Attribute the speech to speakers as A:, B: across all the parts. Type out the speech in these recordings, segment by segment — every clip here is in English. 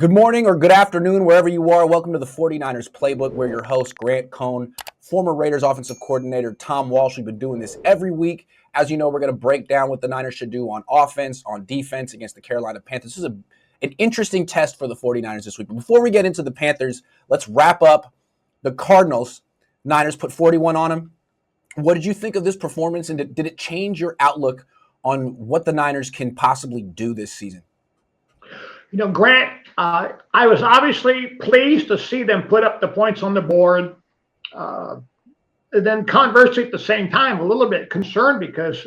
A: Good morning or good afternoon, wherever you are. Welcome to the 49ers Playbook. We're your host, Grant Cohn, former Raiders offensive coordinator, Tom Walsh. We've been doing this every week. As you know, we're going to break down what the Niners should do on offense, on defense against the Carolina Panthers. This is an interesting test for the 49ers this week. But before we get into the Panthers, let's wrap up the Cardinals. Niners put 41 on them. What did you think of this performance, and did it change your outlook on what the Niners can possibly do this season?
B: Grant, I was obviously pleased to see them put up the points on the board. And then conversely, at the same time, a little bit concerned because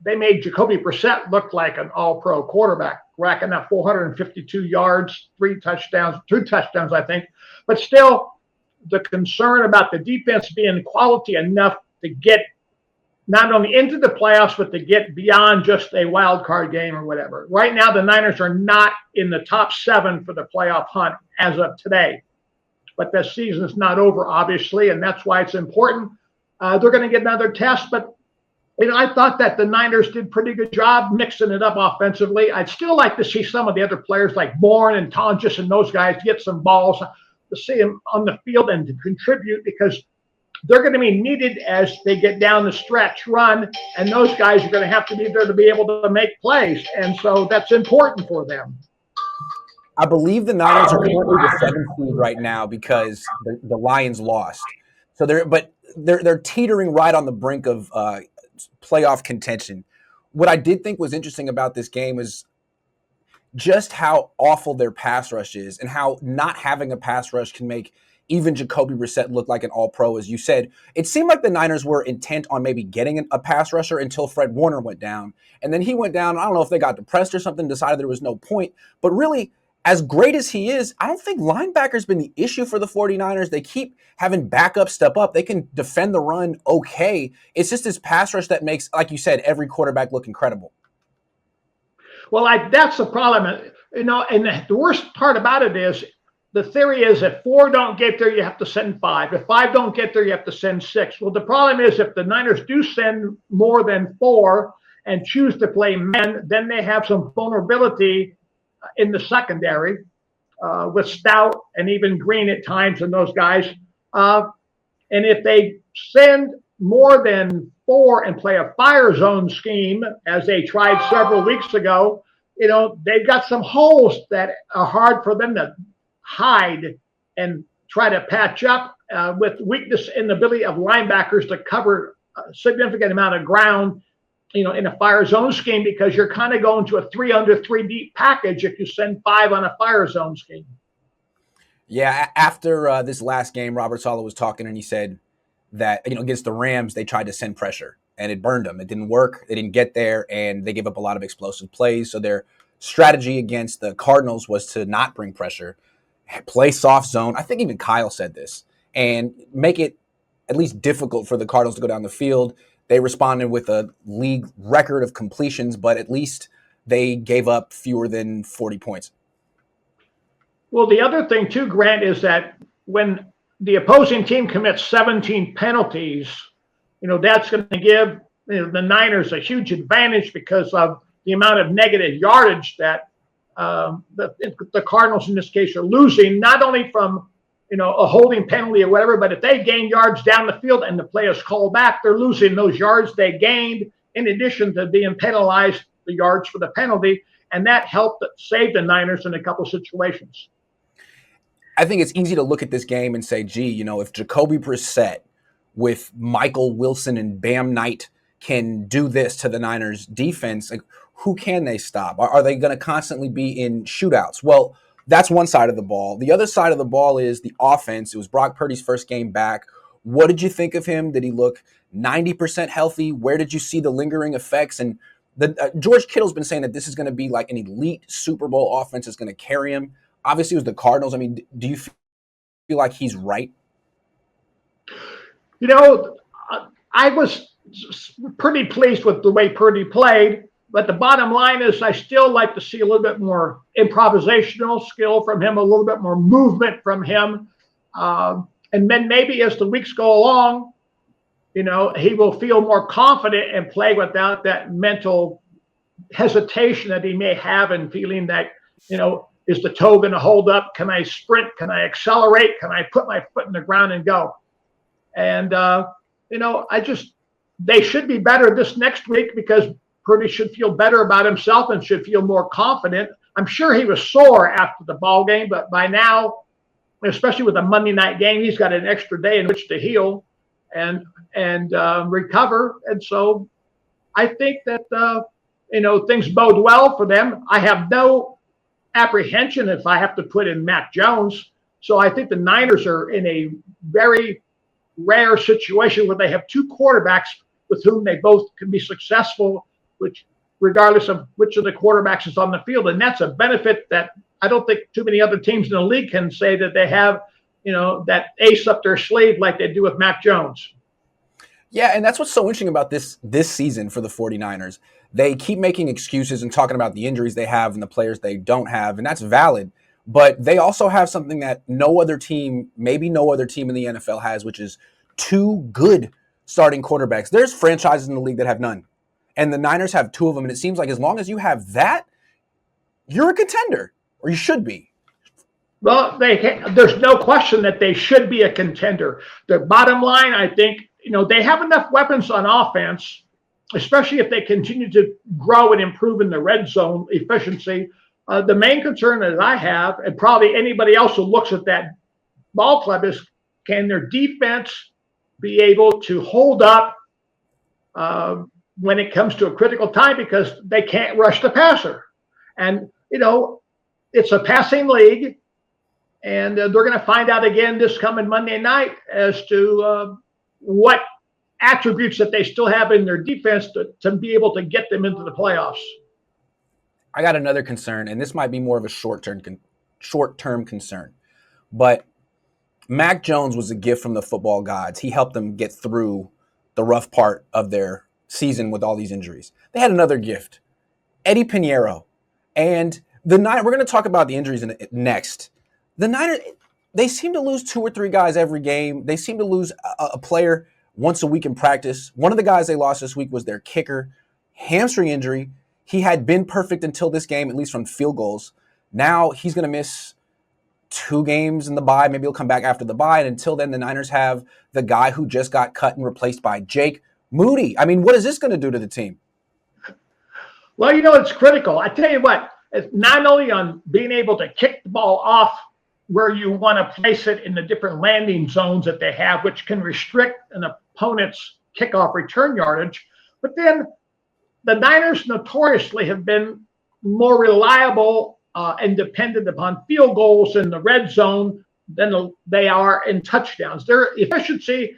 B: they made Jacoby Brissett look like an all-pro quarterback, racking up 452 yards, two touchdowns, I think. But still, the concern about the defense being quality enough to get not only into the playoffs, but to get beyond just a wild card game or whatever. Right now, the Niners are not in the top 7 for the playoff hunt as of today. But the season is not over, obviously, and that's why it's important. They're going to get another test, but I thought that the Niners did a pretty good job mixing it up offensively. I'd still like to see some of the other players like Bourne and Tonjes and those guys get some balls, to see them on the field and to contribute, because they're going to be needed as they get down the stretch run, and those guys are going to have to be there to be able to make plays, and so that's important for them.
A: I believe the Niners are currently the 7th seed right now because the Lions lost. So they're teetering right on the brink of playoff contention. What I did think was interesting about this game is just how awful their pass rush is, and how not having a pass rush can make even Jacoby Brissett looked like an all-pro, as you said. It seemed like the Niners were intent on maybe getting a pass rusher until Fred Warner went down. And then he went down. I don't know if they got depressed or something, decided there was no point. But really, as great as he is, I don't think linebacker's been the issue for the 49ers. They keep having backup step up. They can defend the run okay. It's just this pass rush that makes, like you said, every quarterback look incredible.
B: Well, that's the problem. And the worst part about it is, the theory is if 4 don't get there, you have to send 5. If 5 don't get there, you have to send 6. Well, the problem is if the Niners do send more than 4 and choose to play men, then they have some vulnerability in the secondary with Stout and even Green at times and those guys. And if they send more than 4 and play a fire zone scheme, as they tried several weeks ago, they've got some holes that are hard for them to hide and try to patch up with weakness in the ability of linebackers to cover a significant amount of ground, in a fire zone scheme, because you're kind of going to a 3 under 3 deep package if you send 5 on a fire zone scheme.
A: Yeah, after this last game, Robert Saleh was talking, and he said that, against the Rams, they tried to send pressure, and it burned them. It didn't work. They didn't get there, and they gave up a lot of explosive plays. So their strategy against the Cardinals was to not bring pressure, play soft zone. I think even Kyle said this, and make it at least difficult for the Cardinals to go down the field. They responded with a league record of completions, but at least they gave up fewer than 40 points.
B: Well, the other thing too, Grant, is that when the opposing team commits 17 penalties, that's going to give the Niners a huge advantage because of the amount of negative yardage that the Cardinals in this case are losing, not only from a holding penalty or whatever, but if they gain yards down the field and the play is called back, they're losing those yards they gained in addition to being penalized the yards for the penalty, and that helped save the Niners in a couple situations.
A: I think it's easy to look at this game and say, gee, if Jacoby Brissett with Michael Wilson and Bam Knight can do this to the Niners defense, like, who can they stop? Are they going to constantly be in shootouts? Well, that's one side of the ball. The other side of the ball is the offense. It was Brock Purdy's first game back. What did you think of him? Did he look 90% healthy? Where did you see the lingering effects? And George Kittle's been saying that this is going to be like an elite Super Bowl offense that's going to carry him. Obviously, it was the Cardinals. I mean, do you feel like he's right?
B: I was pretty pleased with the way Purdy played. But the bottom line is I still like to see a little bit more improvisational skill from him, a little bit more movement from him. And then maybe as the weeks go along, he will feel more confident and play without that mental hesitation that he may have and feeling that, is the toe going to hold up? Can I sprint? Can I accelerate? Can I put my foot in the ground and go? And, they should be better this next week because Purdy should feel better about himself and should feel more confident. I'm sure he was sore after the ball game, but by now, especially with a Monday night game, he's got an extra day in which to heal and recover. And so I think that, things bode well for them. I have no apprehension if I have to put in Mac Jones. So I think the Niners are in a very rare situation where they have two quarterbacks with whom they both can be successful, which regardless of which of the quarterbacks is on the field. And that's a benefit that I don't think too many other teams in the league can say that they have, that ace up their sleeve like they do with Mac Jones.
A: Yeah, and that's what's so interesting about this season for the 49ers. They keep making excuses and talking about the injuries they have and the players they don't have, and that's valid. But they also have something that maybe no other team in the NFL has, which is two good starting quarterbacks. There's franchises in the league that have none. And the Niners have two of them. And it seems like as long as you have that, you're a contender, or you should be.
B: Well, there's no question that they should be a contender. The bottom line, I think, they have enough weapons on offense, especially if they continue to grow and improve in the red zone efficiency. The main concern that I have, and probably anybody else who looks at that ball club, is can their defense be able to hold up when it comes to a critical time, because they can't rush the passer. And, it's a passing league, and they're going to find out again this coming Monday night as to what attributes that they still have in their defense to be able to get them into the playoffs.
A: I got another concern, and this might be more of a short-term concern, but Mac Jones was a gift from the football gods. He helped them get through the rough part of their season with all these injuries. They had another gift, Eddie Pinheiro. And we're going to talk about the injuries next. The Niners, they seem to lose two or three guys every game. They seem to lose a player once a week in practice. One of the guys they lost this week was their kicker, hamstring injury. He had been perfect until this game, at least from field goals. Now he's going to miss 2 games in the bye. Maybe he'll come back after the bye. And until then, the Niners have the guy who just got cut and replaced by Jake Moody. I mean, what is this going to do to the team?
B: Well, it's critical. I tell you what, it's not only on being able to kick the ball off where you want to place it in the different landing zones that they have, which can restrict an opponent's kickoff return yardage, but then the Niners notoriously have been more reliable and dependent upon field goals in the red zone than they are in touchdowns. Their efficiency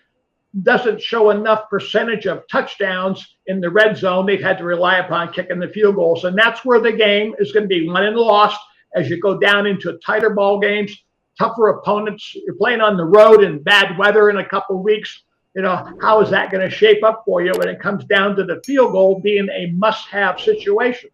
B: doesn't show enough percentage of touchdowns in the red zone. They've had to rely upon kicking the field goals, and that's where the game is going to be won and lost as you go down into tighter ball games, tougher opponents. You're playing on the road in bad weather in a couple of weeks. How is that going to shape up for you when it comes down to the field goal being a must-have situation?